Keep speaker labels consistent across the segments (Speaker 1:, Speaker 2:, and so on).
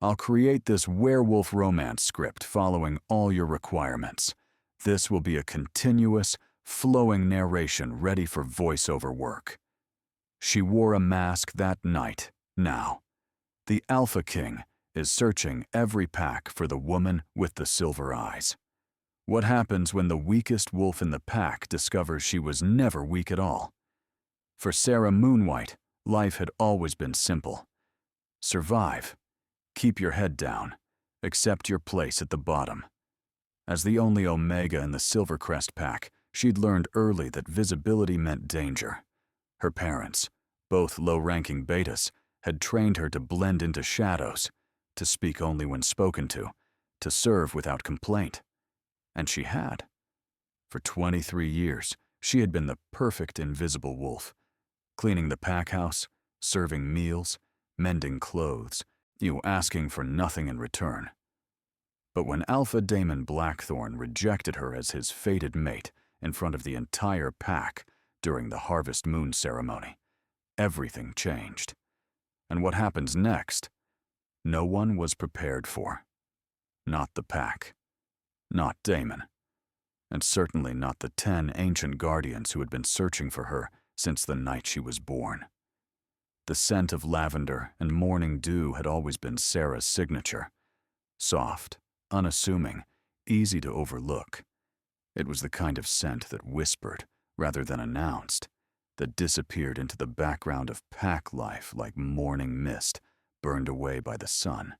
Speaker 1: I'll create this werewolf romance script following all your requirements. This will be a continuous, flowing narration ready for voiceover work. She wore a mask that night, now. The Alpha King is searching every pack for the woman with the silver eyes. What happens when the weakest wolf in the pack discovers she was never weak at all? For Sarah Moonwhite, life had always been simple. Survive. Keep your head down. Accept your place at the bottom. As the only Omega in the Silvercrest pack, she'd learned early that visibility meant danger. Her parents, both low-ranking betas, had trained her to blend into shadows, to speak only when spoken to serve without complaint. And she had. For 23 years, she had been the perfect invisible wolf, cleaning the pack house, serving meals, mending clothes, asking for nothing in return. But when Alpha Damon Blackthorn rejected her as his fated mate in front of the entire pack during the Harvest Moon ceremony, everything changed. And what happens next, no one was prepared for. Not the pack. Not Damon. And certainly not the 10 ancient guardians who had been searching for her since the night she was born. The scent of lavender and morning dew had always been Sarah's signature. Soft, unassuming, easy to overlook. It was the kind of scent that whispered, rather than announced, that disappeared into the background of pack life like morning mist burned away by the sun.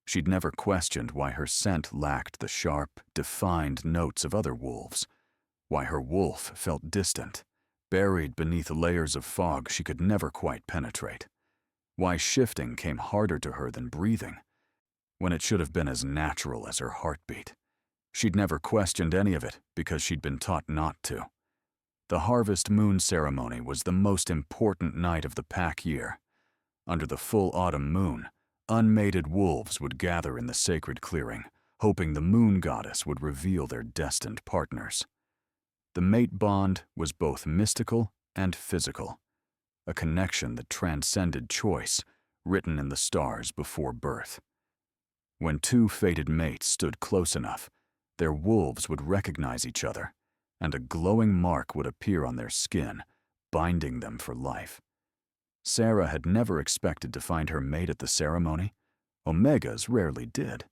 Speaker 1: She'd never questioned why her scent lacked the sharp, defined notes of other wolves, why her wolf felt distant, buried beneath layers of fog she could never quite penetrate, why shifting came harder to her than breathing, when it should have been as natural as her heartbeat. She'd never questioned any of it because she'd been taught not to. The Harvest Moon ceremony was the most important night of the pack year. Under the full autumn moon, unmated wolves would gather in the sacred clearing, hoping the moon goddess would reveal their destined partners. The mate bond was both mystical and physical, a connection that transcended choice, written in the stars before birth. When two fated mates stood close enough, their wolves would recognize each other, and a glowing mark would appear on their skin, binding them for life. Sarah had never expected to find her mate at the ceremony. Omegas rarely did.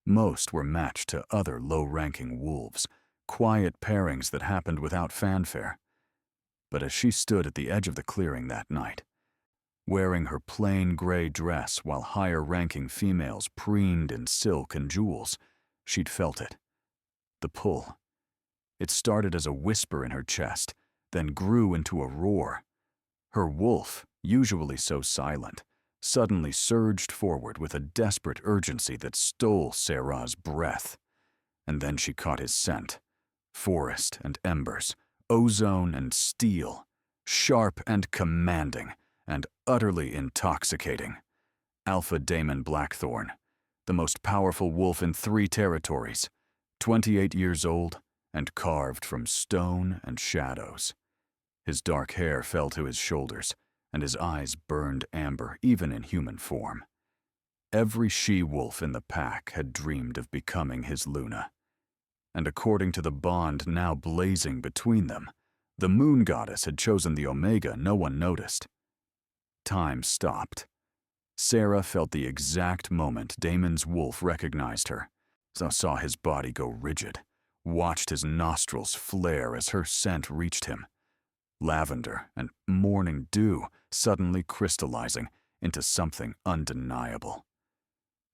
Speaker 1: Most were matched to other low-ranking wolves, quiet pairings that happened without fanfare. But as she stood at the edge of the clearing that night, wearing her plain gray dress while higher-ranking females preened in silk and jewels, she'd felt it. The pull. It started as a whisper in her chest, then grew into a roar. Her wolf, usually so silent, suddenly surged forward with a desperate urgency that stole Sarah's breath. And then she caught his scent. Forest and embers, ozone and steel, sharp and commanding, and utterly intoxicating. Alpha Damon Blackthorn, the most powerful wolf in 3 territories, 28 years old, and carved from stone and shadows. His dark hair fell to his shoulders, and his eyes burned amber even in human form. Every she-wolf in the pack had dreamed of becoming his Luna. And according to the bond now blazing between them, the moon goddess had chosen the Omega no one noticed. Time stopped. Sarah felt the exact moment Damon's wolf recognized her, saw his body go rigid, watched his nostrils flare as her scent reached him. Lavender and morning dew suddenly crystallizing into something undeniable.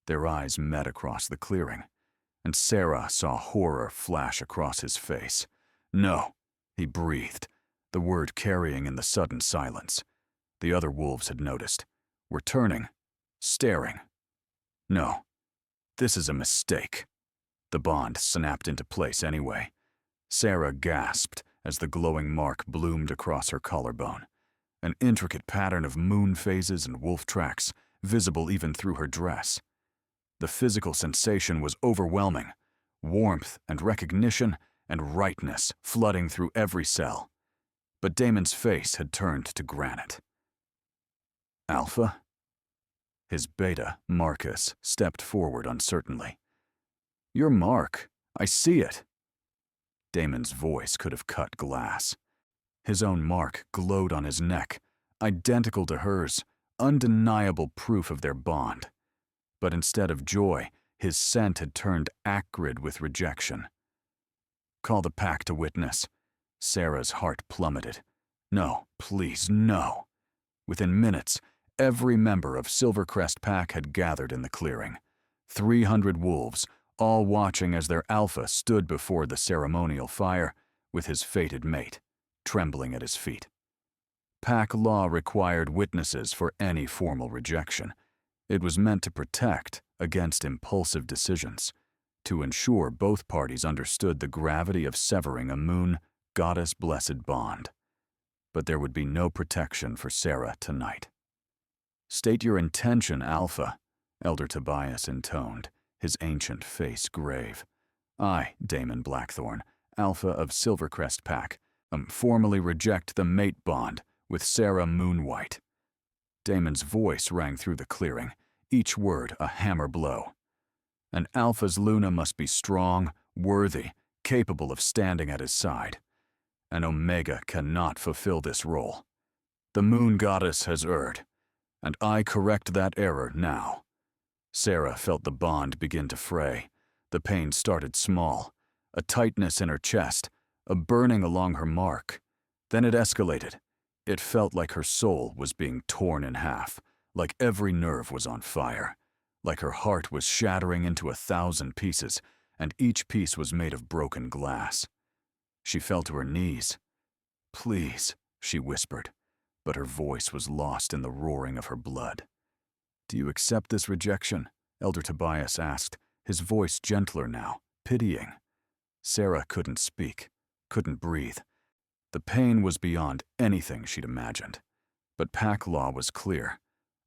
Speaker 1: Their eyes met across the clearing, and Sarah saw horror flash across his face. "No," he breathed, the word carrying in the sudden silence. The other wolves had noticed, were turning, staring. "No, this is a mistake." The bond snapped into place anyway. Sarah gasped as the glowing mark bloomed across her collarbone, an intricate pattern of moon phases and wolf tracks, visible even through her dress. The physical sensation was overwhelming, warmth and recognition and rightness flooding through every cell. But Damon's face had turned to granite. "Alpha?" His beta, Marcus, stepped forward uncertainly. "Your mark. I see it." Damon's voice could have cut glass. His own mark glowed on his neck, identical to hers, undeniable proof of their bond. But instead of joy, his scent had turned acrid with rejection. "Call the pack to witness." Sarah's heart plummeted. No, please, no. Within minutes, every member of Silvercrest Pack had gathered in the clearing. 300 wolves, all watching as their alpha stood before the ceremonial fire with his fated mate, trembling at his feet. Pack law required witnesses for any formal rejection. It was meant to protect against impulsive decisions, to ensure both parties understood the gravity of severing a moon, goddess-blessed bond. But there would be no protection for Sarah tonight. "State your intention, Alpha," Elder Tobias intoned, his ancient face grave. "I, Damon Blackthorn, Alpha of Silvercrest Pack, formally reject the mate bond with Sarah Moonwhite." Damon's voice rang through the clearing, each word a hammer blow. "An Alpha's Luna must be strong, worthy, capable of standing at his side. An Omega cannot fulfill this role. The moon goddess has erred, and I correct that error now." Sarah felt the bond begin to fray. The pain started small, a tightness in her chest, a burning along her mark. Then it escalated. It felt like her soul was being torn in half, like every nerve was on fire, like her heart was shattering into 1,000 pieces, and each piece was made of broken glass. She fell to her knees. "Please," she whispered, but her voice was lost in the roaring of her blood. "Do you accept this rejection?" Elder Tobias asked, his voice gentler now, pitying. Sarah couldn't speak, couldn't breathe. The pain was beyond anything she'd imagined. But pack law was clear.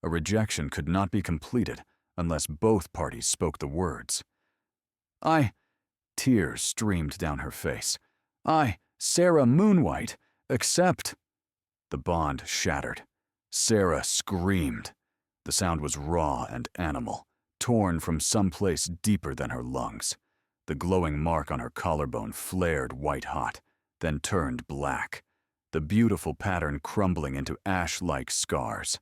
Speaker 1: A rejection could not be completed unless both parties spoke the words. Tears streamed down her face. "I, Sarah Moonwhite, accept." The bond shattered. Sarah screamed. The sound was raw and animal, torn from someplace deeper than her lungs. The glowing mark on her collarbone flared white-hot, then turned black, the beautiful pattern crumbling into ash-like scars.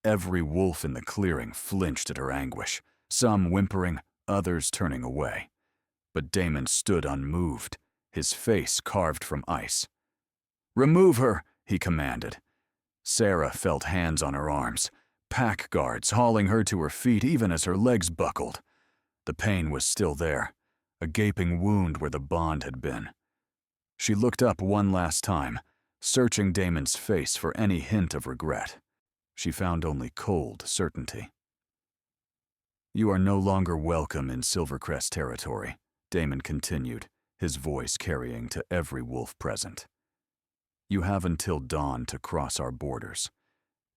Speaker 1: Every wolf in the clearing flinched at her anguish, some whimpering, others turning away. But Damon stood unmoved, his face carved from ice. "Remove her," he commanded. Sarah felt hands on her arms, pack guards hauling her to her feet even as her legs buckled. The pain was still there, a gaping wound where the bond had been. She looked up one last time, searching Damon's face for any hint of regret. She found only cold certainty. "You are no longer welcome in Silvercrest territory," Damon continued, his voice carrying to every wolf present. "You have until dawn to cross our borders.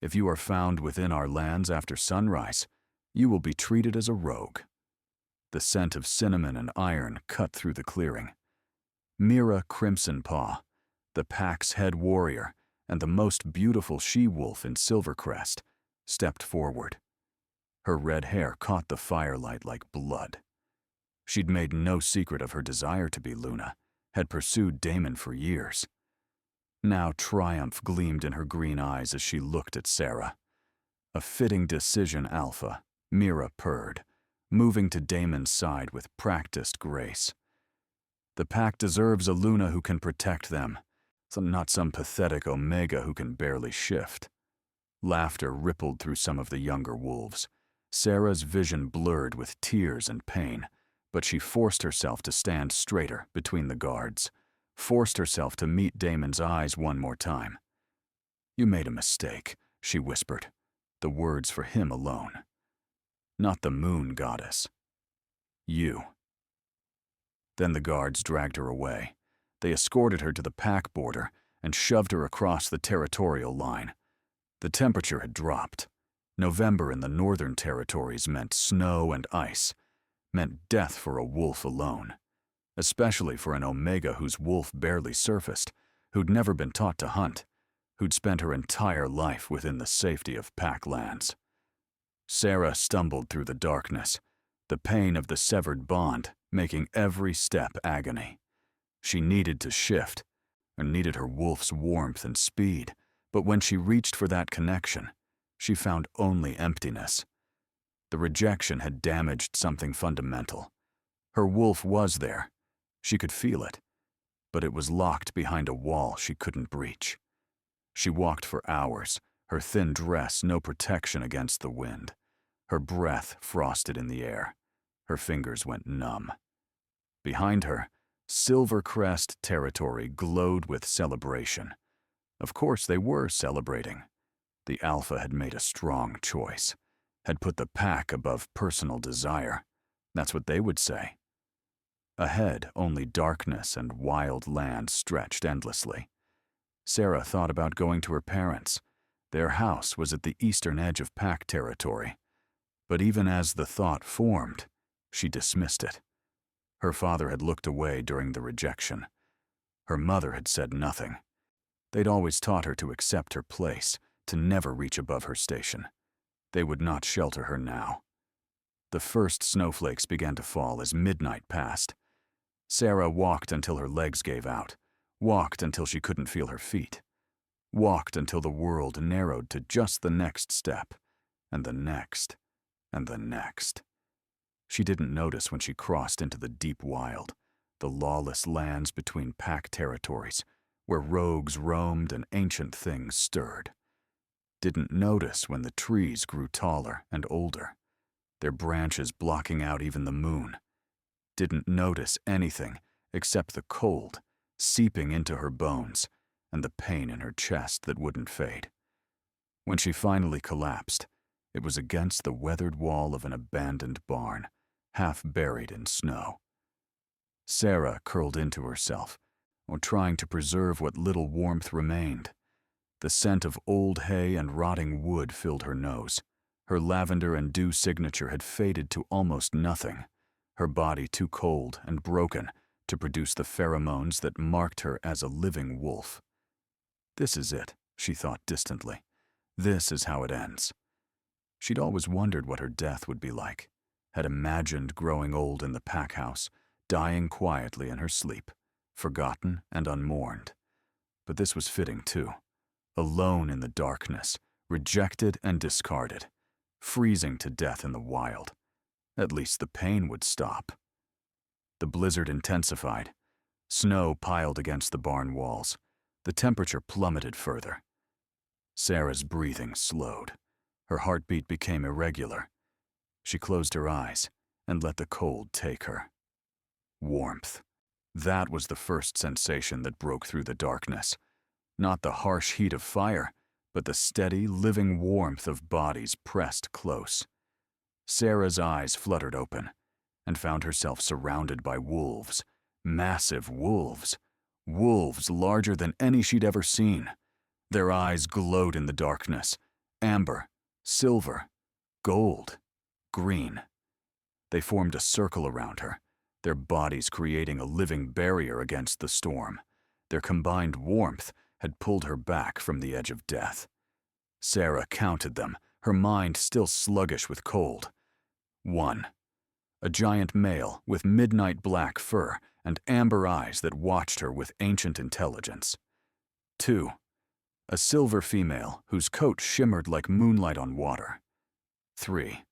Speaker 1: If you are found within our lands after sunrise, you will be treated as a rogue." The scent of cinnamon and iron cut through the clearing. Mira Crimsonpaw, the pack's head warrior and the most beautiful she-wolf in Silvercrest, stepped forward. Her red hair caught the firelight like blood. She'd made no secret of her desire to be Luna, had pursued Damon for years. Now triumph gleamed in her green eyes as she looked at Sarah. "A fitting decision, Alpha," Mira purred, moving to Damon's side with practiced grace. "The pack deserves a Luna who can protect them, not some pathetic Omega who can barely shift." Laughter rippled through some of the younger wolves. Sarah's vision blurred with tears and pain, but she forced herself to stand straighter between the guards, forced herself to meet Damon's eyes one more time. "You made a mistake," she whispered, the words for him alone. "Not the moon goddess. You." Then the guards dragged her away. They escorted her to the pack border and shoved her across the territorial line. The temperature had dropped. November in the northern territories meant snow and ice, meant death for a wolf alone, especially for an Omega whose wolf barely surfaced, who'd never been taught to hunt, who'd spent her entire life within the safety of pack lands. Sarah stumbled through the darkness, the pain of the severed bond making every step agony. She needed to shift, and needed her wolf's warmth and speed, but when she reached for that connection, she found only emptiness. The rejection had damaged something fundamental. Her wolf was there. She could feel it, but it was locked behind a wall she couldn't breach. She walked for hours, her thin dress no protection against the wind. Her breath frosted in the air. Her fingers went numb. Behind her, Silvercrest territory glowed with celebration. Of course they were celebrating. The Alpha had made a strong choice, had put the pack above personal desire. That's what they would say. Ahead, only darkness and wild land stretched endlessly. Sarah thought about going to her parents. Their house was at the eastern edge of pack territory. But even as the thought formed, she dismissed it. Her father had looked away during the rejection. Her mother had said nothing. They'd always taught her to accept her place, to never reach above her station. They would not shelter her now. The first snowflakes began to fall as midnight passed. Sarah walked until her legs gave out, walked until she couldn't feel her feet, walked until the world narrowed to just the next step, and the next, and the next. She didn't notice when she crossed into the deep wild, the lawless lands between pack territories, where rogues roamed and ancient things stirred. Didn't notice when the trees grew taller and older, their branches blocking out even the moon. Didn't notice anything except the cold seeping into her bones and the pain in her chest that wouldn't fade. When she finally collapsed, it was against the weathered wall of an abandoned barn, half buried in snow. Sarah curled into herself, or trying to preserve what little warmth remained. The scent of old hay and rotting wood filled her nose. Her lavender and dew signature had faded to almost nothing, her body too cold and broken to produce the pheromones that marked her as a living wolf. This is it, she thought distantly. This is how it ends. She'd always wondered what her death would be like, had imagined growing old in the pack house, dying quietly in her sleep, forgotten and unmourned. But this was fitting too. Alone in the darkness, rejected and discarded, freezing to death in the wild. At least the pain would stop. The blizzard intensified. Snow piled against the barn walls. The temperature plummeted further. Sarah's breathing slowed. Her heartbeat became irregular. She closed her eyes and let the cold take her. Warmth. That was the first sensation that broke through the darkness. Not the harsh heat of fire, but the steady, living warmth of bodies pressed close. Sarah's eyes fluttered open and found herself surrounded by wolves, massive wolves, wolves larger than any she'd ever seen. Their eyes glowed in the darkness, amber, silver, gold, green. They formed a circle around her, their bodies creating a living barrier against the storm. Their combined warmth had pulled her back from the edge of death. Sarah counted them, her mind still sluggish with cold. 1. A giant male with midnight black fur and amber eyes that watched her with ancient intelligence. 2. A silver female whose coat shimmered like moonlight on water. 3.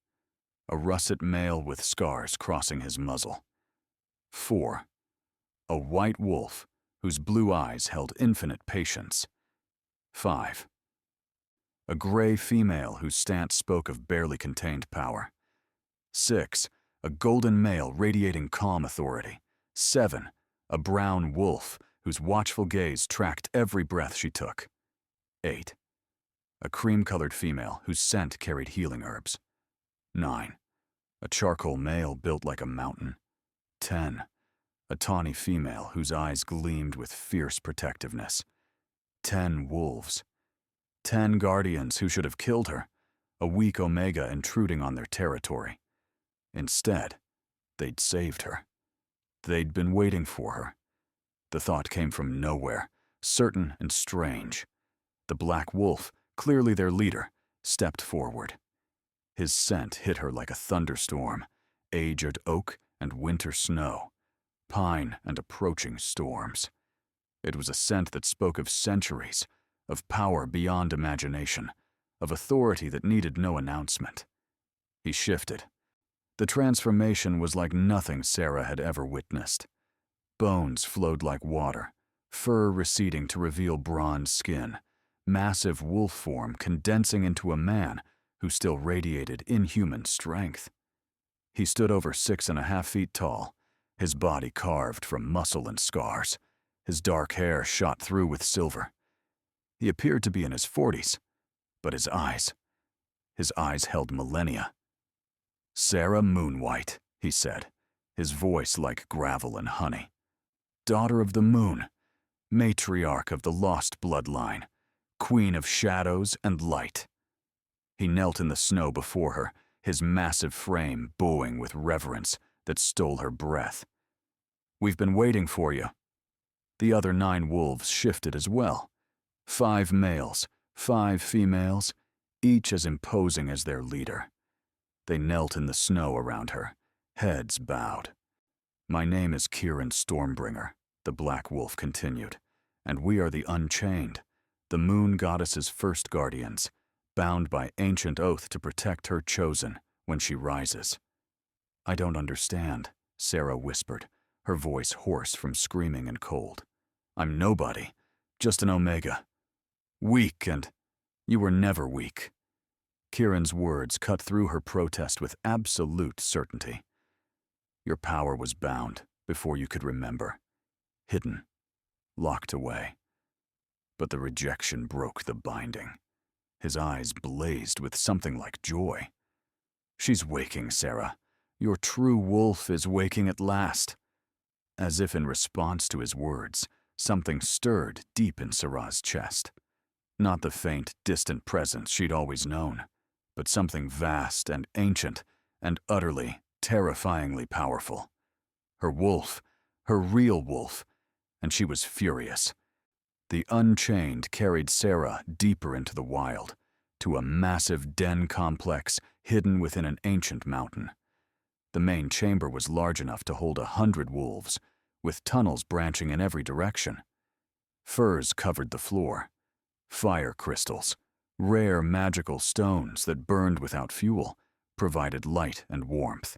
Speaker 1: A russet male with scars crossing his muzzle. 4. A white wolf whose blue eyes held infinite patience. 5. A gray female whose stance spoke of barely contained power. 6. A golden male radiating calm authority. 7. A brown wolf whose watchful gaze tracked every breath she took. 8. A cream-colored female whose scent carried healing herbs. 9. A charcoal male built like a mountain. 10. A tawny female whose eyes gleamed with fierce protectiveness. 10 wolves. 10 guardians who should have killed her, a weak Omega intruding on their territory. Instead, they'd saved her. They'd been waiting for her. The thought came from nowhere, certain and strange. The black wolf, clearly their leader, stepped forward. His scent hit her like a thunderstorm, aged oak and winter snow, pine and approaching storms. It was a scent that spoke of centuries, of power beyond imagination, of authority that needed no announcement. He shifted. The transformation was like nothing Sarah had ever witnessed. Bones flowed like water, fur receding to reveal bronze skin, massive wolf form condensing into a man who still radiated inhuman strength. He stood over 6.5 feet tall, his body carved from muscle and scars, his dark hair shot through with silver. He appeared to be in his 40s, but his eyes held millennia. "Sarah Moonwhite," he said, his voice like gravel and honey. "Daughter of the moon, matriarch of the lost bloodline, queen of shadows and light." He knelt in the snow before her, his massive frame bowing with reverence that stole her breath. "We've been waiting for you." The other 9 wolves shifted as well. 5 males, 5 females, each as imposing as their leader. They knelt in the snow around her, heads bowed. "My name is Kirin Stormbringer," the Black Wolf continued, "and we are the Unchained, the Moon Goddess's first guardians, bound by ancient oath to protect her chosen when she rises." "I don't understand," Sarah whispered, her voice hoarse from screaming and cold. "I'm nobody, just an Omega. Weak, and you were never weak." Kirin's words cut through her protest with absolute certainty. "Your power was bound before you could remember, hidden, locked away." But the rejection broke the binding. His eyes blazed with something like joy. "She's waking, Sarah. Your true wolf is waking at last." As if in response to his words, something stirred deep in Sarah's chest. Not the faint, distant presence she'd always known, but something vast and ancient and utterly, terrifyingly powerful. Her wolf, her real wolf, and she was furious. The Unchained carried Sarah deeper into the wild, to a massive den complex hidden within an ancient mountain. The main chamber was large enough to hold 100 wolves, with tunnels branching in every direction. Furs covered the floor. Fire crystals, rare magical stones that burned without fuel, provided light and warmth.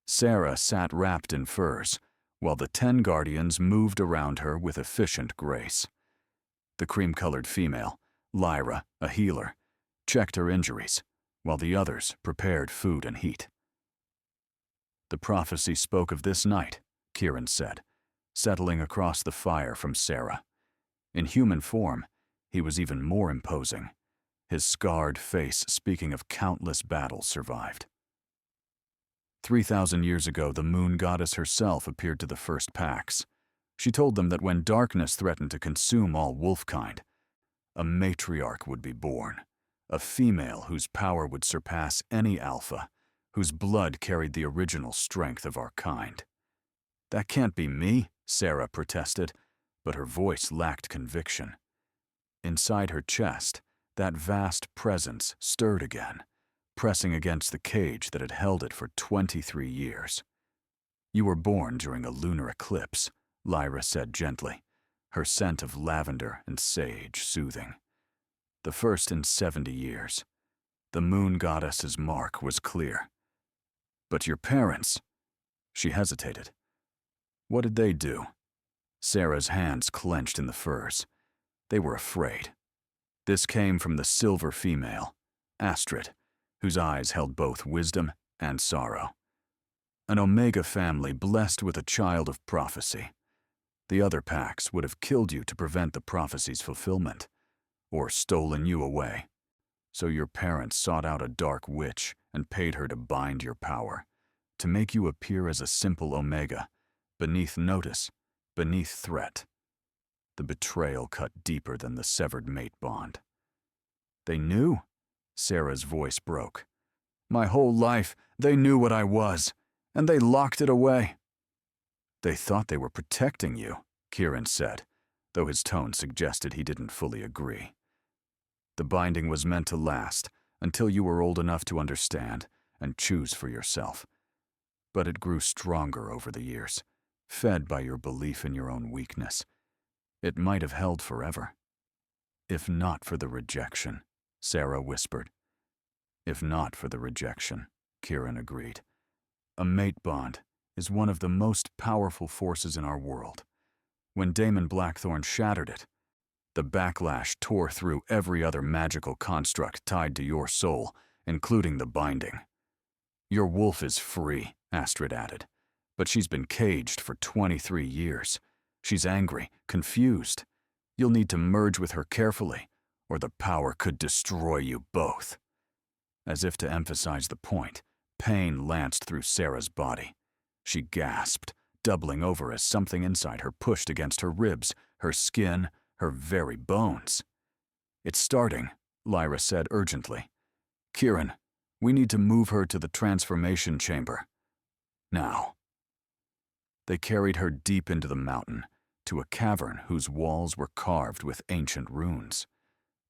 Speaker 1: Sarah sat wrapped in furs, while the 10 guardians moved around her with efficient grace. The cream-colored female, Lyra, a healer, checked her injuries, while the others prepared food and heat. "The prophecy spoke of this night," Kirin said, settling across the fire from Sarah. In human form, he was even more imposing, his scarred face speaking of countless battles survived. 3,000 years ago, the moon goddess herself appeared to the first packs. She told them that when darkness threatened to consume all wolfkind, a matriarch would be born, a female whose power would surpass any alpha, whose blood carried the original strength of our kind. "That can't be me," Sarah protested, but her voice lacked conviction. Inside her chest, that vast presence stirred again, pressing against the cage that had held it for 23 years. "You were born during a lunar eclipse," Lyra said gently, her scent of lavender and sage soothing. "The first in 70 years. The moon goddess's mark was clear. But your parents..." She hesitated. "What did they do?" Sarah's hands clenched in the furs. They were afraid. This came from the silver female, Astrid, whose eyes held both wisdom and sorrow. An Omega family blessed with a child of prophecy. The other packs would have killed you to prevent the prophecy's fulfillment, or stolen you away. So your parents sought out a dark witch and paid her to bind your power, to make you appear as a simple Omega, beneath notice, beneath threat. The betrayal cut deeper than the severed mate bond. "They knew?" Sarah's voice broke. "My whole life, they knew what I was, and they locked it away." "They thought they were protecting you," Kirin said, though his tone suggested he didn't fully agree. "The binding was meant to last, until you were old enough to understand and choose for yourself. But it grew stronger over the years, fed by your belief in your own weakness. It might have held forever. If not for the rejection, Sarah whispered. If not for the rejection, Kieran agreed. A mate bond is one of the most powerful forces in our world. When Damon Blackthorne shattered it, the backlash tore through every other magical construct tied to your soul, including the binding. Your wolf is free, Astrid added, but she's been caged for 23 years. She's angry, confused. You'll need to merge with her carefully, or the power could destroy you both. As if to emphasize the point, pain lanced through Sarah's body. She gasped, doubling over as something inside her pushed against her ribs, her skin, her very bones. It's starting, Lyra said urgently. Kieran, we need to move her to the transformation chamber. Now. They carried her deep into the mountain, to a cavern whose walls were carved with ancient runes.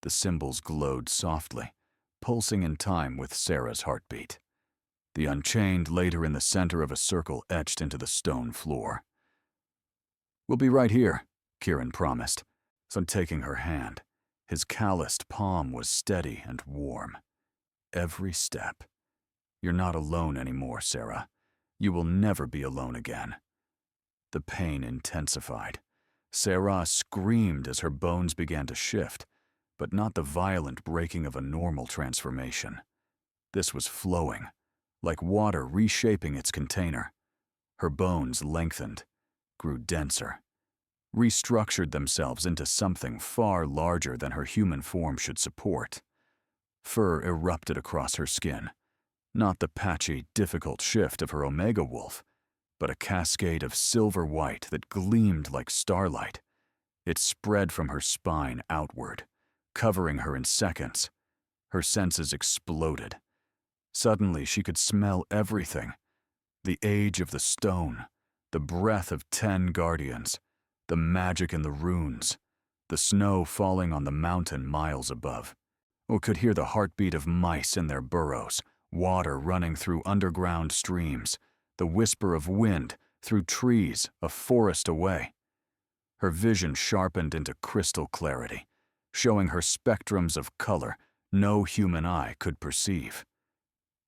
Speaker 1: The symbols glowed softly, pulsing in time with Sarah's heartbeat. The Unchained laid her in the center of a circle etched into the stone floor. We'll be right here, Kieran promised, so taking her hand. His calloused palm was steady and warm. Every step. You're not alone anymore, Sarah. You will never be alone again. The pain intensified. Sarah screamed as her bones began to shift, but not the violent breaking of a normal transformation. This was flowing, like water reshaping its container. Her bones lengthened, grew denser, restructured themselves into something far larger than her human form should support. Fur erupted across her skin, not the patchy, difficult shift of her Omega wolf, but a cascade of silver white that gleamed like starlight. It spread from her spine outward, covering her in seconds. Her senses exploded. Suddenly she could smell everything. The age of the stone, the breath of 10 guardians, the magic in the runes, the snow falling on the mountain miles above. Or could hear the heartbeat of mice in their burrows, water running through underground streams, the whisper of wind through trees a forest away. Her vision sharpened into crystal clarity, showing her spectrums of color no human eye could perceive.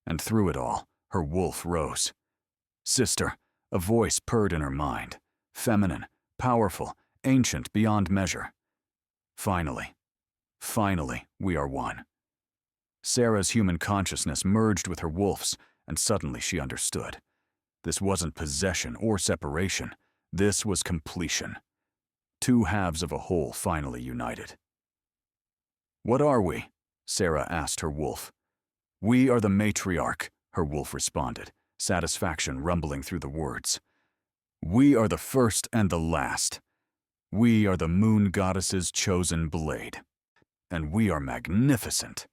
Speaker 1: And through it all, her wolf rose. Sister, a voice purred in her mind, feminine, powerful, ancient beyond measure. Finally, we are one. Sarah's human consciousness merged with her wolf's, and suddenly she understood. This wasn't possession or separation. This was completion. Two halves of a whole finally united. What are we? Sarah asked her wolf. We are the matriarch, her wolf responded, satisfaction rumbling through the words. We are the first and the last. We are the moon goddess's chosen blade. And we are magnificent.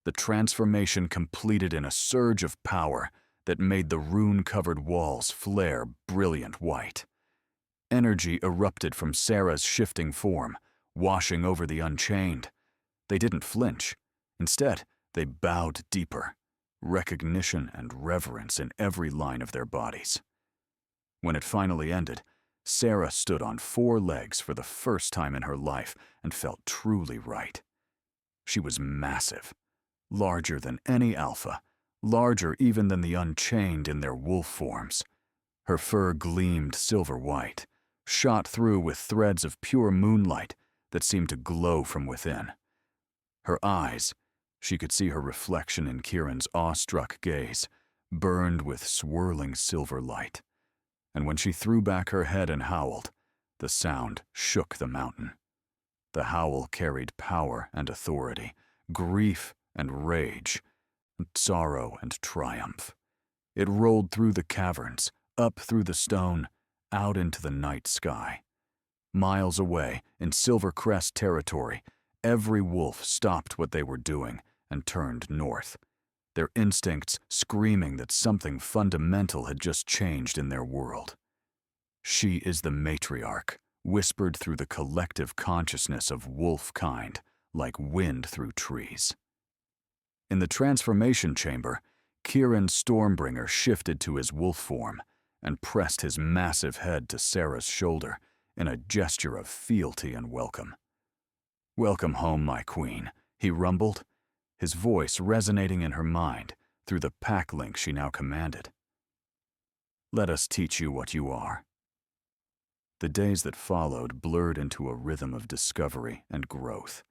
Speaker 1: The transformation completed in a surge of power that made the rune-covered walls flare brilliant white. Energy erupted from Sarah's shifting form, washing over the Unchained. They didn't flinch. Instead, they bowed deeper, recognition and reverence in every line of their bodies. When it finally ended, Sarah stood on 4 legs for the first time in her life and felt truly right. She was massive, larger than any alpha, larger even than the Unchained in their wolf forms. Her fur gleamed silver white, shot through with threads of pure moonlight that seemed to glow from within. Her eyes, she could see her reflection in Kieran's awestruck gaze, burned with swirling silver light. And when she threw back her head and howled, the sound shook the mountain. The howl carried power and authority, grief and rage, sorrow and triumph. It rolled through the caverns, up through the stone, out into the night sky. Miles away, in Silver Crest territory, every wolf stopped what they were doing and turned north, their instincts screaming that something fundamental had just changed in their world. She is the matriarch, whispered through the collective consciousness of wolf kind, like wind through trees. In the transformation chamber, Kirin Stormbringer shifted to his wolf form and pressed his massive head to Sarah's shoulder in a gesture of fealty and welcome. "Welcome home, my queen," he rumbled, his voice resonating in her mind through the pack link she now commanded. "Let us teach you what you are." The days that followed blurred into a rhythm of discovery and growth.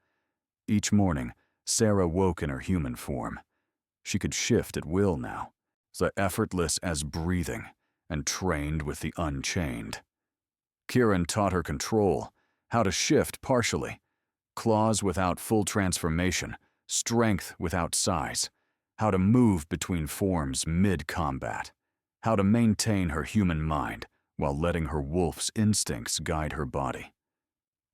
Speaker 1: Each morning, Sarah woke in her human form. She could shift at will now, as effortless as breathing, and trained with the unchained. Kirin taught her control, how to shift partially, claws without full transformation, strength without size, how to move between forms mid-combat, how to maintain her human mind while letting her wolf's instincts guide her body.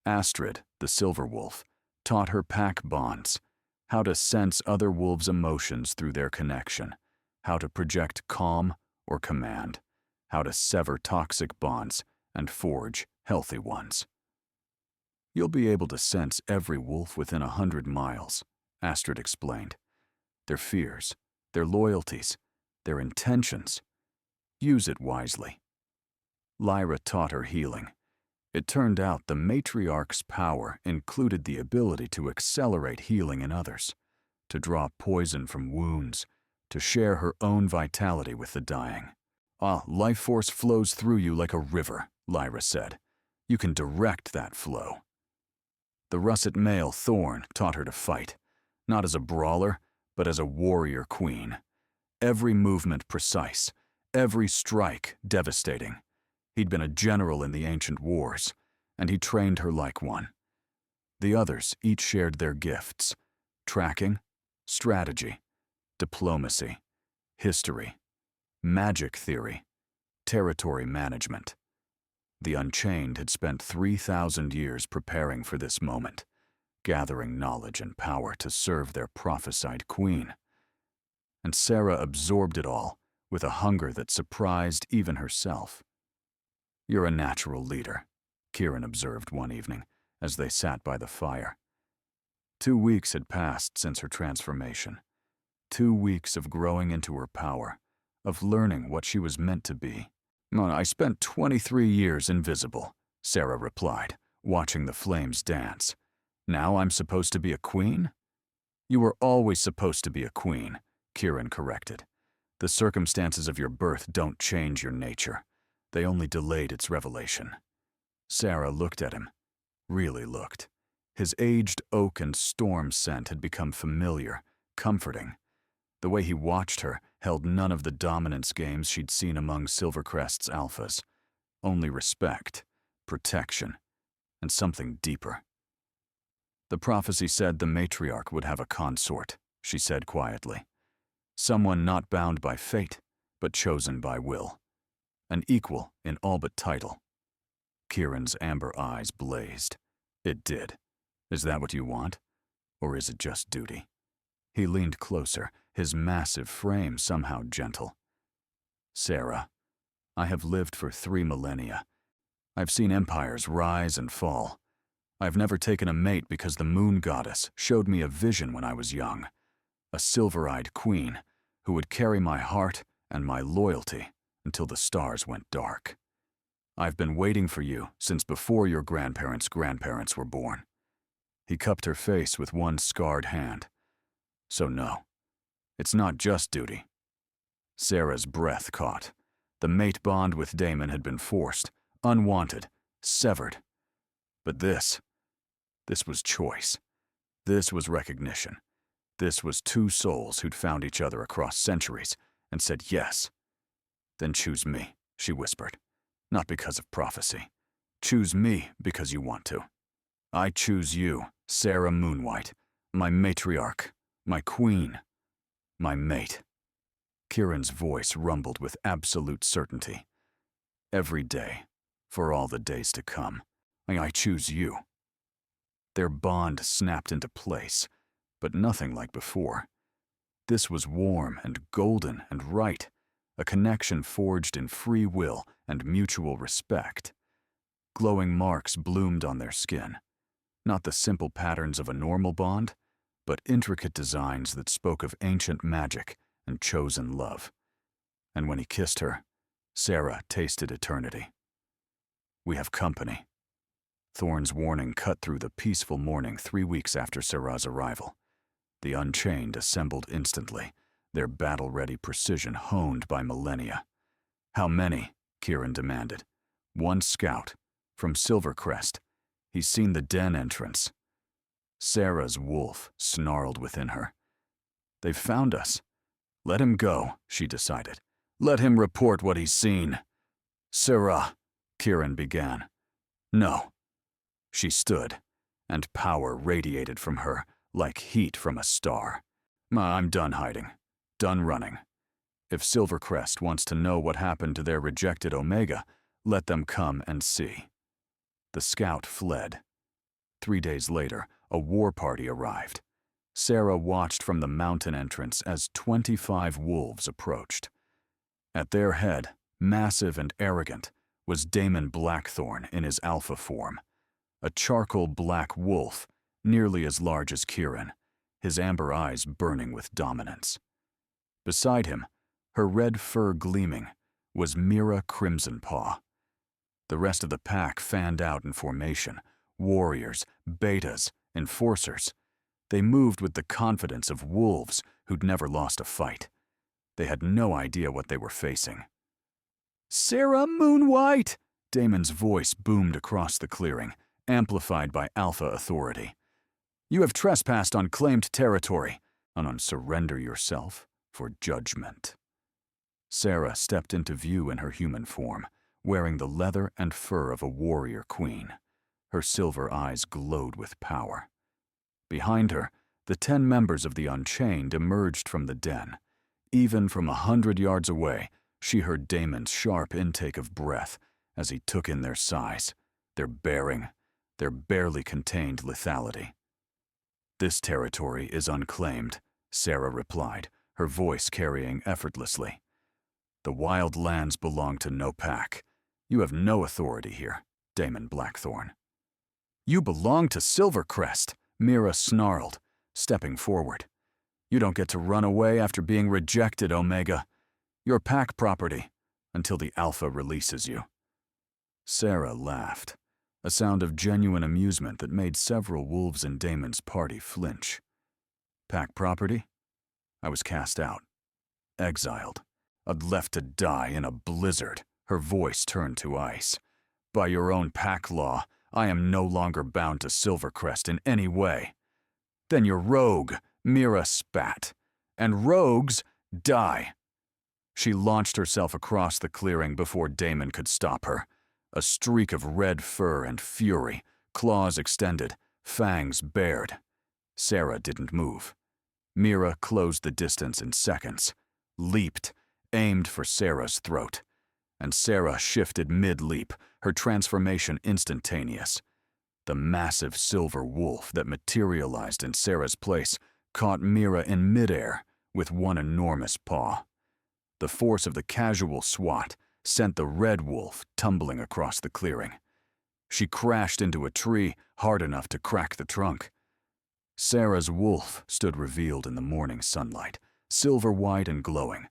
Speaker 1: Astrid, the silver wolf, taught her pack bonds, how to sense other wolves' emotions through their connection, how to project calm or command, how to sever toxic bonds and forge healthy ones. "You'll be able to sense every wolf within 100 miles, Astrid explained. Their fears, their loyalties, their intentions. Use it wisely. Lyra taught her healing. It turned out the matriarch's power included the ability to accelerate healing in others, to draw poison from wounds, to share her own vitality with the dying. Life force flows through you like a river, Lyra said. You can direct that flow. The russet male Thorn taught her to fight, not as a brawler, but as a warrior queen. Every movement precise, every strike devastating. He'd been a general in the ancient wars, and he trained her like one. The others each shared their gifts: tracking, strategy, diplomacy, history, magic theory, territory management. The Unchained had spent 3,000 years preparing for this moment, gathering knowledge and power to serve their prophesied queen. And Sarah absorbed it all with a hunger that surprised even herself. "You're a natural leader," Kirin observed one evening as they sat by the fire. 2 weeks had passed since her transformation. 2 weeks of growing into her power, of learning what she was meant to be. "I spent 23 years invisible," Sarah replied, watching the flames dance. "Now I'm supposed to be a queen?" "You were always supposed to be a queen," Kirin corrected. "The circumstances of your birth don't change your nature. They only delayed its revelation." Sarah looked at him, really looked. His aged oak and storm scent had become familiar, comforting. The way he watched her held none of the dominance games she'd seen among Silvercrest's alphas. Only respect, protection, and something deeper. "The prophecy said the matriarch would have a consort," she said quietly. "Someone not bound by fate, but chosen by will. An equal in all but title." Kirin's amber eyes blazed. "It did. Is that what you want? Or is it just duty?" He leaned closer, his massive frame somehow gentle. "Sarah, I have lived for 3 millennia. I've seen empires rise and fall. I've never taken a mate because the moon goddess showed me a vision when I was young. A silver-eyed queen who would carry my heart and my loyalty until the stars went dark. I've been waiting for you since before your grandparents' grandparents were born." He cupped her face with one scarred hand. "So no, it's not just duty." Sarah's breath caught. The mate bond with Damon had been forced, unwanted, severed. But this was choice. This was recognition. This was 2 souls who'd found each other across centuries and said yes. "Then choose me," she whispered. "Not because of prophecy. Choose me because you want to. I choose you, Sarah Moonwhite, my matriarch, my queen, my mate." Kirin's voice rumbled with absolute certainty. "Every day, for all the days to come, I choose you." Their bond snapped into place, but nothing like before. This was warm and golden and right, a connection forged in free will and mutual respect. Glowing marks bloomed on their skin. Not the simple patterns of a normal bond, but intricate designs that spoke of ancient magic and chosen love. And when he kissed her, Sarah tasted eternity. "We have company." Thorn's warning cut through the peaceful morning 3 weeks after Sarah's arrival. The Unchained assembled instantly, their battle-ready precision honed by millennia. "How many?" Kieran demanded. "One scout, from Silvercrest. He's seen the den entrance." Sarah's wolf snarled within her. "They've found us. Let him go," she decided. "Let him report what he's seen." "Sarah," Kieran began. "No." She stood, and power radiated from her like heat from a star. "I'm done hiding. Done running. If Silvercrest wants to know what happened to their rejected Omega, let them come and see." The scout fled. 3 days later, a war party arrived. Sarah watched from the mountain entrance as 25 wolves approached. At their head, massive and arrogant, was Damon Blackthorn in his alpha form. A charcoal black wolf, nearly as large as Kieran, his amber eyes burning with dominance. Beside him, her red fur gleaming, was Mira Crimsonpaw. The rest of the pack fanned out in formation, warriors, betas, enforcers. They moved with the confidence of wolves who'd never lost a fight. They had no idea what they were facing. "Sarah Moonwhite!" Damon's voice boomed across the clearing, amplified by alpha authority. "You have trespassed on claimed territory, and surrender yourself for judgment." Sarah stepped into view in her human form, wearing the leather and fur of a warrior queen. Her silver eyes glowed with power. Behind her, the 10 members of the Unchained emerged from the den. Even from 100 yards away, she heard Damon's sharp intake of breath as he took in their size, their bearing, their barely contained lethality. "This territory is unclaimed," Sarah replied, her voice carrying effortlessly. "The wild lands belong to no pack. You have no authority here, Damon Blackthorn." "You belong to Silvercrest," Mira snarled, stepping forward. "You don't get to run away after being rejected, Omega. You're pack property, until the Alpha releases you." Sarah laughed, a sound of genuine amusement that made several wolves in Damon's party flinch. "Pack property? I was cast out. Exiled. I'd left to die in a blizzard." Her voice turned to ice. "By your own pack law, I am no longer bound to Silvercrest in any way." "Then you're rogue," Mira spat. "And rogues die." She launched herself across the clearing before Damon could stop her. A streak of red fur and fury, claws extended, fangs bared. Sarah didn't move. Mira closed the distance in seconds, leaped, aimed for Sarah's throat. And Sarah shifted mid-leap, her transformation instantaneous. The massive silver wolf that materialized in Sarah's place caught Mira in midair with one enormous paw. The force of the casual swat sent the red wolf tumbling across the clearing. She crashed into a tree hard enough to crack the trunk. Sarah's wolf stood revealed in the morning sunlight, silver-white and glowing,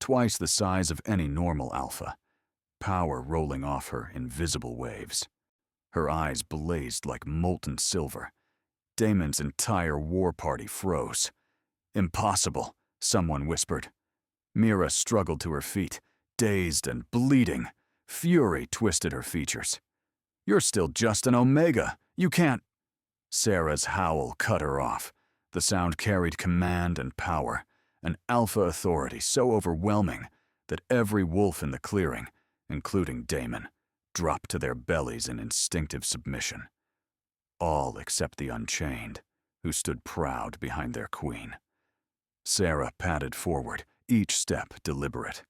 Speaker 1: twice the size of any normal alpha, power rolling off her in visible waves. Her eyes blazed like molten silver. Damon's entire war party froze. "Impossible," someone whispered. Mira struggled to her feet, dazed and bleeding. Fury twisted her features. "You're still just an Omega. You can't—" Sarah's howl cut her off. The sound carried command and power, an alpha authority so overwhelming that every wolf in the clearing, including Damon, dropped to their bellies in instinctive submission. All except the Unchained, who stood proud behind their queen. Sarah padded forward, each step deliberate.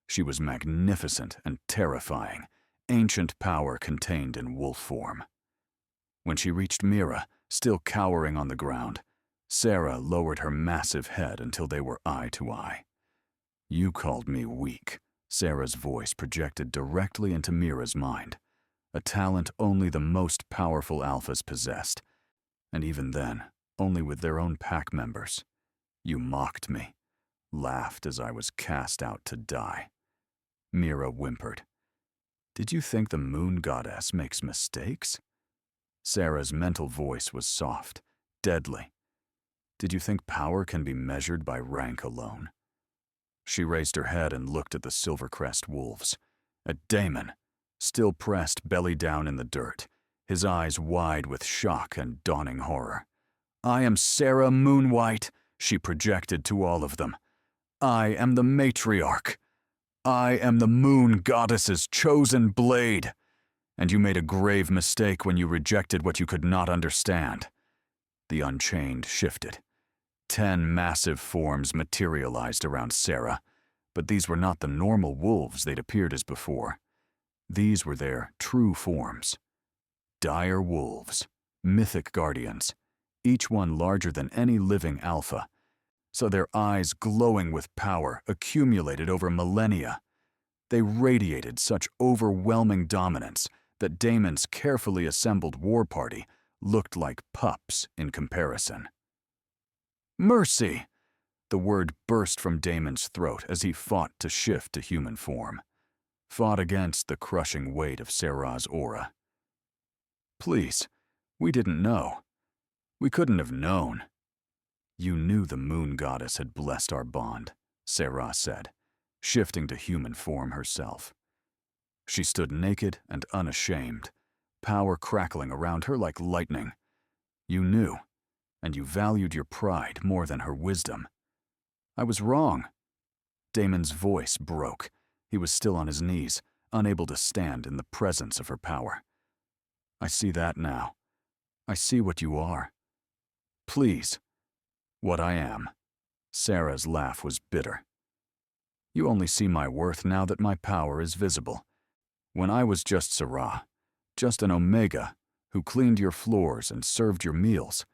Speaker 1: She was magnificent and terrifying, ancient power contained in wolf form. When she reached Mira, still cowering on the ground, Sarah lowered her massive head until they were eye to eye. "You called me weak," Sarah's voice projected directly into Mira's mind, a talent only the most powerful alphas possessed. And even then, only with their own pack members. You mocked me, laughed as I was cast out to die. Mira whimpered. Did you think the moon goddess makes mistakes? Sarah's mental voice was soft, deadly. Did you think power can be measured by rank alone? She raised her head and looked at the Silvercrest wolves, at Damon, still pressed belly down in the dirt, his eyes wide with shock and dawning horror. I am Sarah Moonwhite, she projected to all of them. I am the matriarch. I am the moon goddess's chosen blade. And you made a grave mistake when you rejected what you could not understand. The Unchained shifted. 10 massive forms materialized around Sarah, but these were not the normal wolves they'd appeared as before. These were their true forms. Dire wolves, mythic guardians, each one larger than any living alpha, so their eyes glowing with power accumulated over millennia. They radiated such overwhelming dominance that Damon's carefully assembled war party looked like pups in comparison. Mercy! The word burst from Damon's throat as he fought to shift to human form, fought against the crushing weight of Sarah's aura. Please, we didn't know. We couldn't have known. You knew the moon goddess had blessed our bond, Sarah said, shifting to human form herself. She stood naked and unashamed, power crackling around her like lightning. You knew, and you valued your pride more than her wisdom. I was wrong. Damon's voice broke. He was still on his knees, unable to stand in the presence of her power. I see that now. I see what you are. Please, what I am. Sarah's laugh was bitter. You only see my worth now that my power is visible. When I was just Sarah, just an Omega who cleaned your floors and served your meals,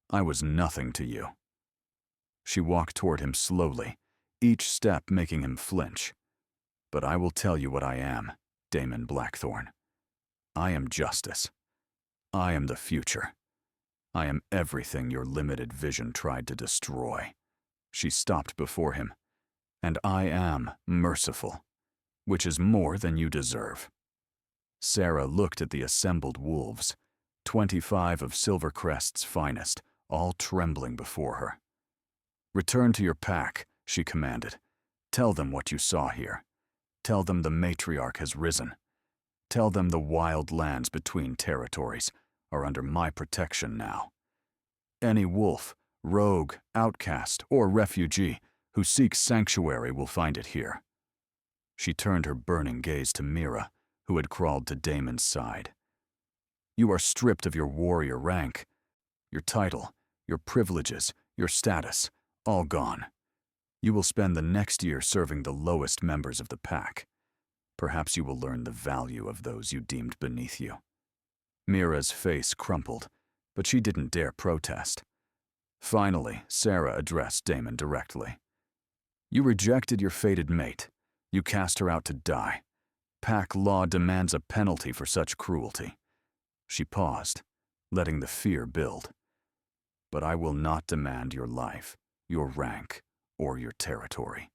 Speaker 1: I was nothing to you. She walked toward him slowly, each step making him flinch. But I will tell you what I am, Damon Blackthorne. I am justice. I am the future. I am everything your limited vision tried to destroy. She stopped before him. And I am merciful, which is more than you deserve. Sarah looked at the assembled wolves, 25 of Silvercrest's finest, all trembling before her. Return to your pack, she commanded. Tell them what you saw here. Tell them the matriarch has risen. Tell them the wild lands between territories are under my protection now. Any wolf, rogue, outcast, or refugee who seeks sanctuary will find it here. She turned her burning gaze to Mira, who had crawled to Damon's side. You are stripped of your warrior rank, your title, your privileges, your status, all gone. You will spend the next year serving the lowest members of the pack. Perhaps you will learn the value of those you deemed beneath you. Mira's face crumpled, but she didn't dare protest. Finally, Sarah addressed Damon directly. You rejected your fated mate. You cast her out to die. Pack law demands a penalty for such cruelty. She paused, letting the fear build. But I will not demand your life, your rank, or your territory.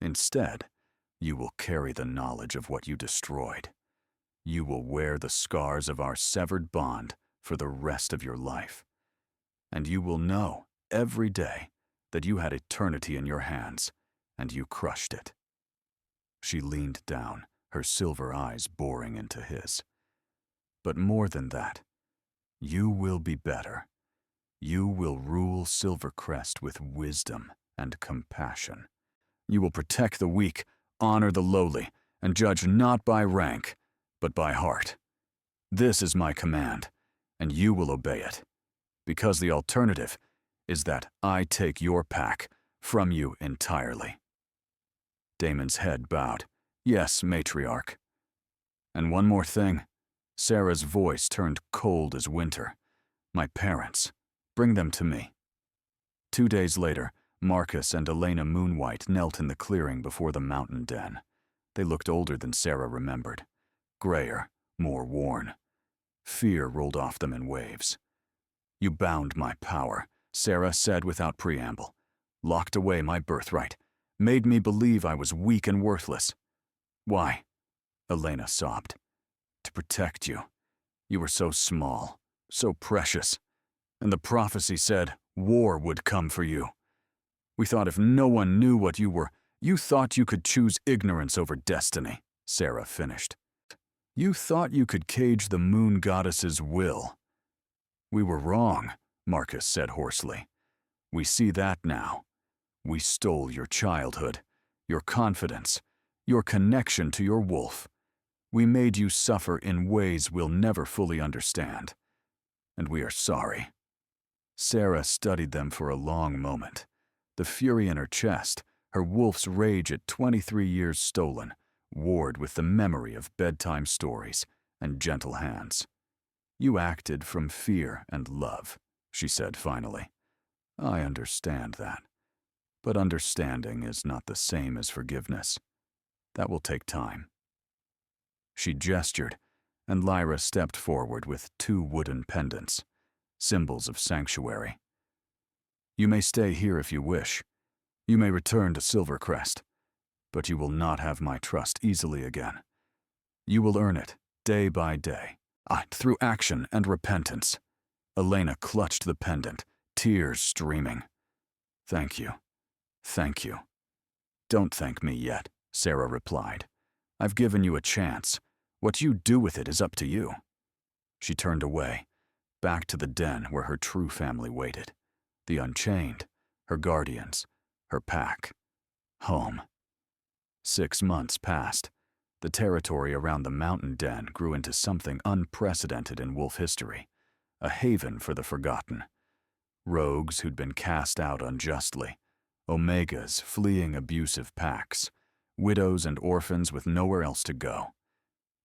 Speaker 1: Instead, you will carry the knowledge of what you destroyed. You will wear the scars of our severed bond for the rest of your life. And you will know every day that you had eternity in your hands, and you crushed it. She leaned down, her silver eyes boring into his. But more than that, you will be better. You will rule Silvercrest with wisdom and compassion. You will protect the weak, honor the lowly, and judge not by rank, but by heart. This is my command, and you will obey it, because the alternative is that I take your pack from you entirely. Damon's head bowed. Yes, matriarch. And one more thing. Sarah's voice turned cold as winter. My parents. Bring them to me. 2 days later, Marcus and Elena Moonwhite knelt in the clearing before the mountain den. They looked older than Sarah remembered. Grayer, more worn. Fear rolled off them in waves. You bound my power, Sarah said without preamble. Locked away my birthright. Made me believe I was weak and worthless. Why? Elena sobbed. To protect you. You were so small, so precious. And the prophecy said war would come for you. We thought if no one knew what you were, you thought you could choose ignorance over destiny, Sarah finished. You thought you could cage the moon goddess's will. We were wrong, Marcus said hoarsely. We see that now. We stole your childhood, your confidence, your connection to your wolf. We made you suffer in ways we'll never fully understand. And we are sorry. Sarah studied them for a long moment. The fury in her chest, her wolf's rage at 23 years stolen, warred with the memory of bedtime stories and gentle hands. You acted from fear and love, she said finally. I understand that. But understanding is not the same as forgiveness. That will take time. She gestured, and Lyra stepped forward with 2 wooden pendants, symbols of sanctuary. You may stay here if you wish. You may return to Silvercrest, but you will not have my trust easily again. You will earn it, day by day, through action and repentance. Elena clutched the pendant, tears streaming. Thank you. Thank you. Don't thank me yet, Sarah replied. I've given you a chance. What you do with it is up to you. She turned away, back to the den where her true family waited. The Unchained, her guardians, her pack. Home. 6 months passed. The territory around the mountain den grew into something unprecedented in wolf history, a haven for the forgotten. Rogues who'd been cast out unjustly, Omegas fleeing abusive packs, widows and orphans with nowhere else to go.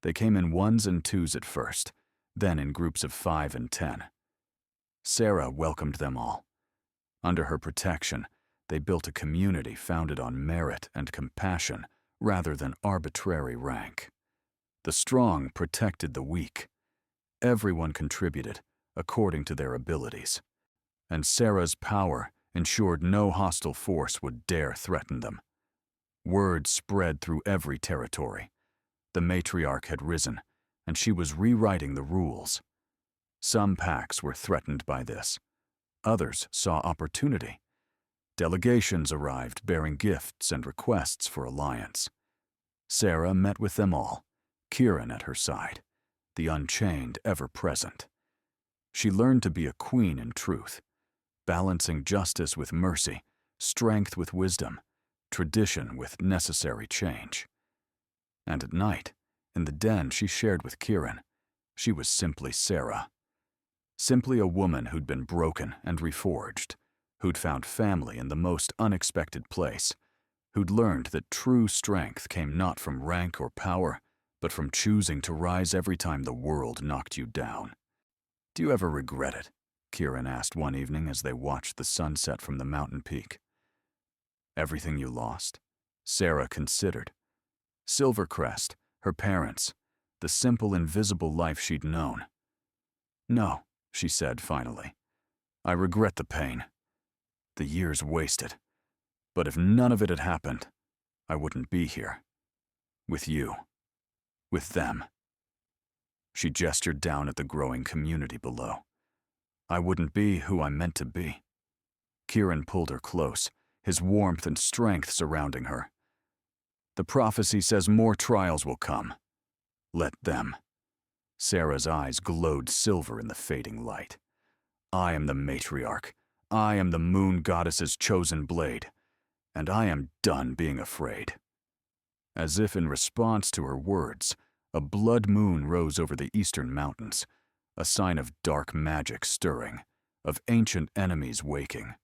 Speaker 1: They came in 1s and 2s at first, then in groups of 5 and 10. Sarah welcomed them all. Under her protection, they built a community founded on merit and compassion rather than arbitrary rank. The strong protected the weak. Everyone contributed according to their abilities. And Sarah's power ensured no hostile force would dare threaten them. Word spread through every territory. The matriarch had risen, and she was rewriting the rules. Some packs were threatened by this. Others saw opportunity. Delegations arrived bearing gifts and requests for alliance. Sarah met with them all, Kieran at her side, the Unchained ever present. She learned to be a queen in truth, balancing justice with mercy, strength with wisdom, tradition with necessary change. And at night, in the den she shared with Kieran, she was simply Sarah. Simply a woman who'd been broken and reforged, who'd found family in the most unexpected place, who'd learned that true strength came not from rank or power, but from choosing to rise every time the world knocked you down. Do you ever regret it? Kieran asked one evening as they watched the sunset from the mountain peak. Everything you lost? Sarah considered. Silvercrest, her parents, the simple, invisible life she'd known. No, she said finally. I regret the pain. The years wasted. But if none of it had happened, I wouldn't be here. With you. With them. She gestured down at the growing community below. I wouldn't be who I meant to be. Kieran pulled her close, his warmth and strength surrounding her. The prophecy says more trials will come. Let them. Sarah's eyes glowed silver in the fading light. I am the matriarch. I am the moon goddess's chosen blade. And I am done being afraid. As if in response to her words, a blood moon rose over the eastern mountains, a sign of dark magic stirring, of ancient enemies waking.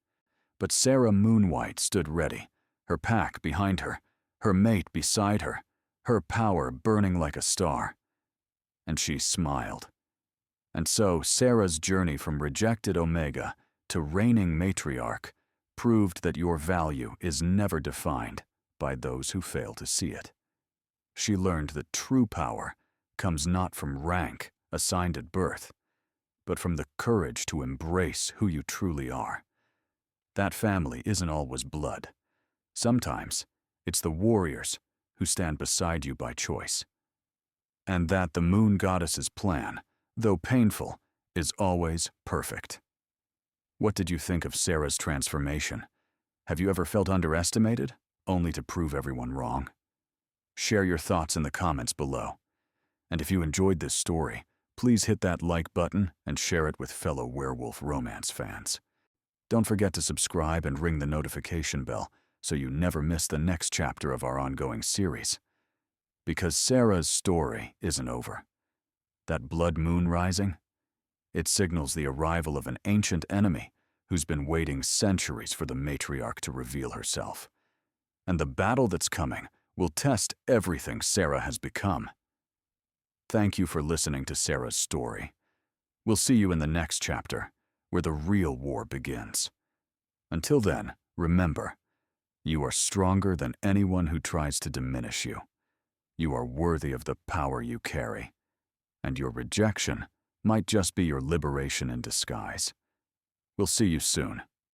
Speaker 1: But Sarah Moonwhite stood ready, her pack behind her, her mate beside her, her power burning like a star. And she smiled. And so Sarah's journey from rejected Omega to reigning matriarch proved that your value is never defined by those who fail to see it. She learned that true power comes not from rank assigned at birth, but from the courage to embrace who you truly are. That family isn't always blood. Sometimes it's the warriors who stand beside you by choice. And that the moon goddess's plan, though painful, is always perfect. What did you think of Sarah's transformation? Have you ever felt underestimated, only to prove everyone wrong? Share your thoughts in the comments below. And if you enjoyed this story, please hit that like button and share it with fellow werewolf romance fans. Don't forget to subscribe and ring the notification bell so you never miss the next chapter of our ongoing series. Because Sarah's story isn't over. That blood moon rising? It signals the arrival of an ancient enemy who's been waiting centuries for the matriarch to reveal herself. And the battle that's coming will test everything Sarah has become. Thank you for listening to Sarah's story. We'll see you in the next chapter, where the real war begins. Until then, remember, you are stronger than anyone who tries to diminish you. You are worthy of the power you carry, and your rejection might just be your liberation in disguise. We'll see you soon.